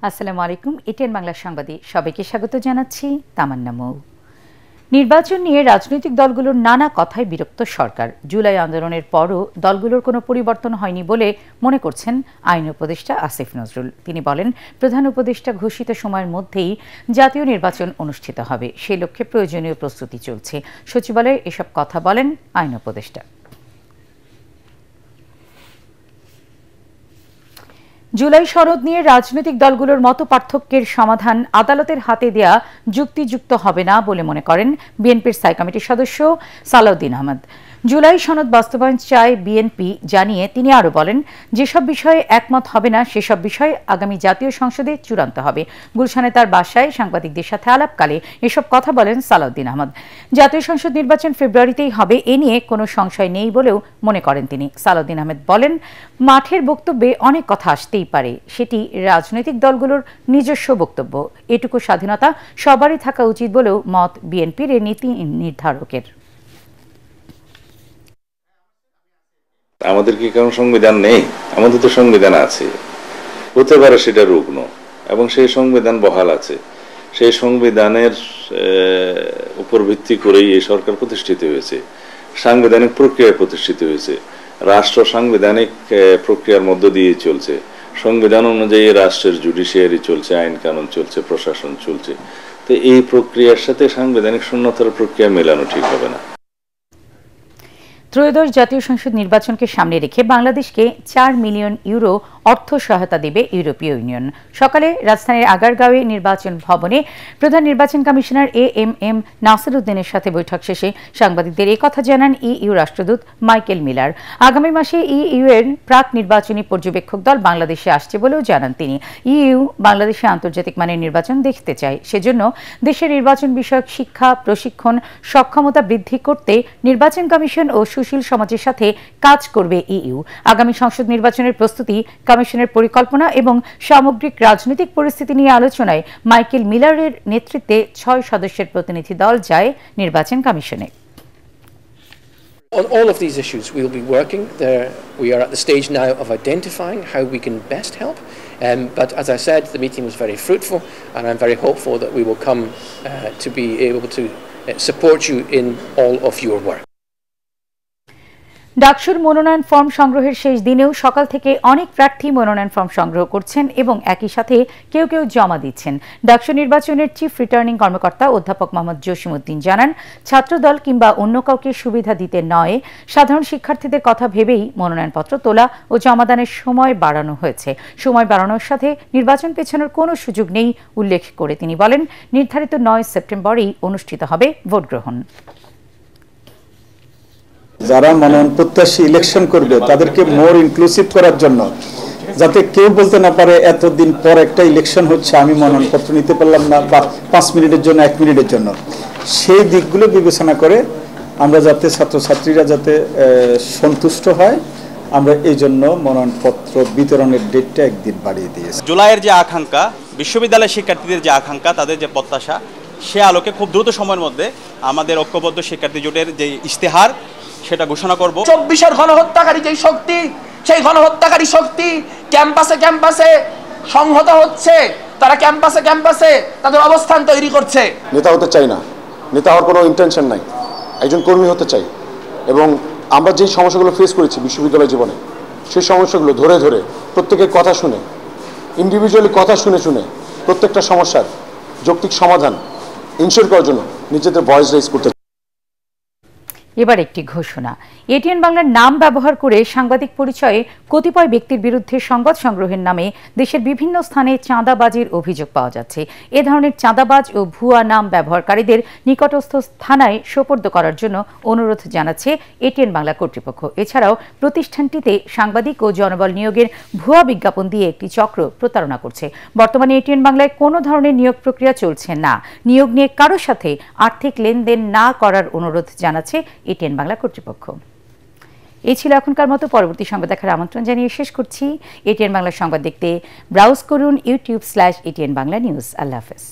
আসসালামু আলাইকুম। এটিএন বাংলা সংবাদে সবাইকে স্বাগত জানাচ্ছি। তামান্না মৌ। নির্বাচন নিয়ে রাজনৈতিক দলগুলোর নানা কথায় বিরক্ত সরকার। জুলাই আন্দোলনের পরও দলগুলোর কোনো পরিবর্তন হয়নি বলে মনে করছেন আইন উপদেষ্টা আসিফ নজরুল। তিনি বলেন, প্রধান উপদেষ্টা ঘোষিত সময়ের মধ্যেই জাতীয় নির্বাচন অনুষ্ঠিত হবে, সেই লক্ষ্যে প্রয়োজনীয় প্রস্তুতি চলছে। সচিবালয়ে এসব কথা বলেন আইন উপদেষ্টা। জুলাই সনদ নিয়ে রাজনৈতিক দলগুলোর মত পার্থক্যের সমাধান আদালতের হাতে দেয়া যুক্তিযুক্ত হবে না বলে মনে করেন বিএনপির স্থায়ী কমিটির সদস্য সালাউদ্দিন আহমদ। জুলাই সনদ বাস্তবায়ন চায় বিএনপি জানিয়ে তিনি আরও বলেন, যেসব বিষয়ে একমত হবে না সেসব বিষয়ে আগামী জাতীয় সংসদে চূড়ান্ত হবে। গুলশানে তার বাসায় সাংবাদিকদের সাথে আলাপকালে এসব কথা বলেন সালাউদ্দিন আহমদ। জাতীয় সংসদ নির্বাচন ফেব্রুয়ারিতেই হবে, এ নিয়ে কোনো সংশয় নেই বলেও মনে করেন তিনি। সালাউদ্দিন আহমদ বলেন, মাঠের বক্তব্যে অনেক কথা আসতেই পারে, সেটি রাজনৈতিক দলগুলোর নিজস্ব বক্তব্য। এটুকু স্বাধীনতা সবারই থাকা উচিত বলেও মত বিএনপির নীতি নির্ধারকের। আমাদের কি কারণ সংবিধান নেই? আমাদের তো সংবিধান আছে, হতে পারে সেটা রুগ্ন, এবং সেই সংবিধান বহাল আছে। সেই সংবিধানের উপর ভিত্তি করেই এই সরকার প্রতিষ্ঠিত হয়েছে, সাংবিধানিক প্রক্রিয়ায় প্রতিষ্ঠিত হয়েছে। রাষ্ট্র সাংবিধানিক প্রক্রিয়ার মধ্য দিয়ে চলছে। সংবিধান অনুযায়ী রাষ্ট্রের জুডিশিয়ারি চলছে, আইন কানুন চলছে, প্রশাসন চলছে। তো এই প্রক্রিয়ার সাথে সাংবিধানিক শূন্যতার প্রক্রিয়া মেলানো ঠিক হবে না। ত্রয়োদশ জাতীয় সংসদ নির্বাচনকে সামনে রেখে বাংলাদেশকে 4 মিলিয়ন ইউরো অর্থ সহায়তা দেবে ইউরোপীয় ইউনিয়ন। সকালে রাজধানীর আগারগাঁওয়ে নির্বাচন ভবনে প্রধান নির্বাচন কমিশনার এএমএম নাসির উদ্দিনের সাথে বৈঠক শেষে সাংবাদিকদের এই কথা জানান ইইউ রাষ্ট্রদূত মাইকেল মিলার। আগামী মাসে ইইউ এর প্রাক নির্বাচনী পর্যবেক্ষক দল বাংলাদেশে আসছে বলেও জানান তিনি। ইইউ বাংলাদেশে আন্তর্জাতিক মানের নির্বাচন দেখতে চায়, সেজন্য দেশের নির্বাচন বিষয়ক শিক্ষা, প্রশিক্ষণ, সক্ষমতা বৃদ্ধি করতে নির্বাচন কমিশন ও সুশীল সমাজের সাথে কাজ করবে ইইউ। আগামী সংসদ নির্বাচনের প্রস্তুতি, কমিশনের পরিকল্পনা এবং সামগ্রিক রাজনৈতিক পরিস্থিতি নিয়ে আলোচনায় মাইকেল মিলারের নেতৃত্বে 6 সদস্যের প্রতিনিধি দল যায় নির্বাচন কমিশনে। On all of these issues we will be working. We are at the stage now of identifying how we can best help. But as I said, the meeting was very fruitful, and I'm very hopeful that we will come to be able to support you in all of your work. ডাকসুর মনোনয়ন form সংগ্রহের শেষ দিনেও সকাল থেকে অনেক প্রার্থী মনোনয়ন ফর্ম সংগ্রহ করছেন এবং একই সাথে কেউ কেউ জমা দিচ্ছেন। ডাকসু নির্বাচনের চিফ রিটার্নিং কর্মকর্তা অধ্যাপক মোহাম্মদ জসিমউদ্দিন জানান, ছাত্রদল কিংবা অন্য কাউকে সুবিধা দিতে নয়, সাধারণ শিক্ষার্থীদের কথা ভেবেই মনোনয়নপত্র তোলা ও জমাদানের সময় বাড়ানো হয়েছে। সময় বাড়ানোর সাথে নির্বাচন পেছানোর কোনো সুযোগ নেই উল্লেখ করে তিনি বলেন, নির্ধারিত 9 সেপ্টেম্বরেই অনুষ্ঠিত হবে ভোট গ্রহণ। যারা মনোনয়ন প্রত্যাশী ইলেকশন করবে তাদেরকে মোর ইনক্লুসিভ করার জন্য, যাতে কেউ বলতে না পারে এতদিন পর একটা ইলেকশন হচ্ছে, আমি মনোনয়নপত্র নিতে পারলাম না, বা 5 মিনিটের জন্য 1 মিনিটের জন্য, সেই দিকগুলো বিবেচনা করে আমরা যাতে ছাত্রছাত্রীরা যাতে সন্তুষ্ট হয়, আমরা এই জন্য মনোনয়নপত্র বিতরণের ডেটটা 1 দিন বাড়িয়ে দিয়েছি। জুলাইয়ের যে আকাঙ্ক্ষা, বিশ্ববিদ্যালয়ের শিক্ষার্থীদের যে আকাঙ্ক্ষা, তাদের যে প্রত্যাশা, সে আলোকে খুব দ্রুত সময়ের মধ্যে আমাদের ঐক্যবদ্ধ শিক্ষার্থী জোটের যে ইশতেহার সেটা ঘোষণা করব। 24-এর গণহত্যাকারী যেই শক্তি, সেই গণহত্যাকারী শক্তি ক্যাম্পাসে ক্যাম্পাসে সংহত হচ্ছে, তারা ক্যাম্পাসে ক্যাম্পাসে তাদের অবস্থান তৈরি করছে। নেতা হতে চাই না, নেতা হওয়ার কোনো ইন্টেনশন নাই, একজন কর্মী হতে চাই। এবং আমরা যেই সমস্যাগুলো ফেস করেছি বিশ্ববিদ্যালয় জীবনে, সেই সমস্যাগুলো ধরে ধরে প্রত্যেকের কথা শুনে, ইন্ডিভিজুয়ালি কথা শুনে শুনে প্রত্যেকটা সমস্যার যৌক্তিক সমাধান ইনশিওর করার জন্য নিজেদের ভয়েস রেজ করতে। এবার একটি ঘোষণা। এটিএন বাংলার নাম ব্যবহার করে সাংবাদিক পরিচয়ে কতিপয় ব্যক্তির বিরুদ্ধে সংবাদ সংগ্রহের নামে দেশের বিভিন্ন স্থানে চাঁদাবাজির অভিযোগ পাওয়া যাচ্ছে। এ ধরনের চাঁদাবাজ ও ভুয়া নাম ব্যবহারকারীদের নিকটস্থ থানায় সোপর্দ করার জন্য অনুরোধ জানাচ্ছে এটিএন বাংলা কর্তৃপক্ষ। এছাড়াও প্রতিষ্ঠানটিতে সাংবাদিক ও জনবল নিয়োগের ভুয়া বিজ্ঞাপন দিয়ে একটি চক্র প্রতারণা করছে। বর্তমানে এটিএন বাংলায় কোনো ধরনের নিয়োগ প্রক্রিয়া চলছে না। নিয়োগ নিয়ে কারোর সাথে আর্থিক লেনদেন না করার অনুরোধ জানাচ্ছে এটিএন বাংলা কর্তৃপক্ষ। এই ছিল এখনকার মতো। পরবর্তী সংবাদ দেখার আমন্ত্রণ জানিয়ে শেষ করছি। এটিএন বাংলা সংবাদ দেখতে ব্রাউজ করুন youtube/ATN Bangla News। আল্লাহ হাফেজ।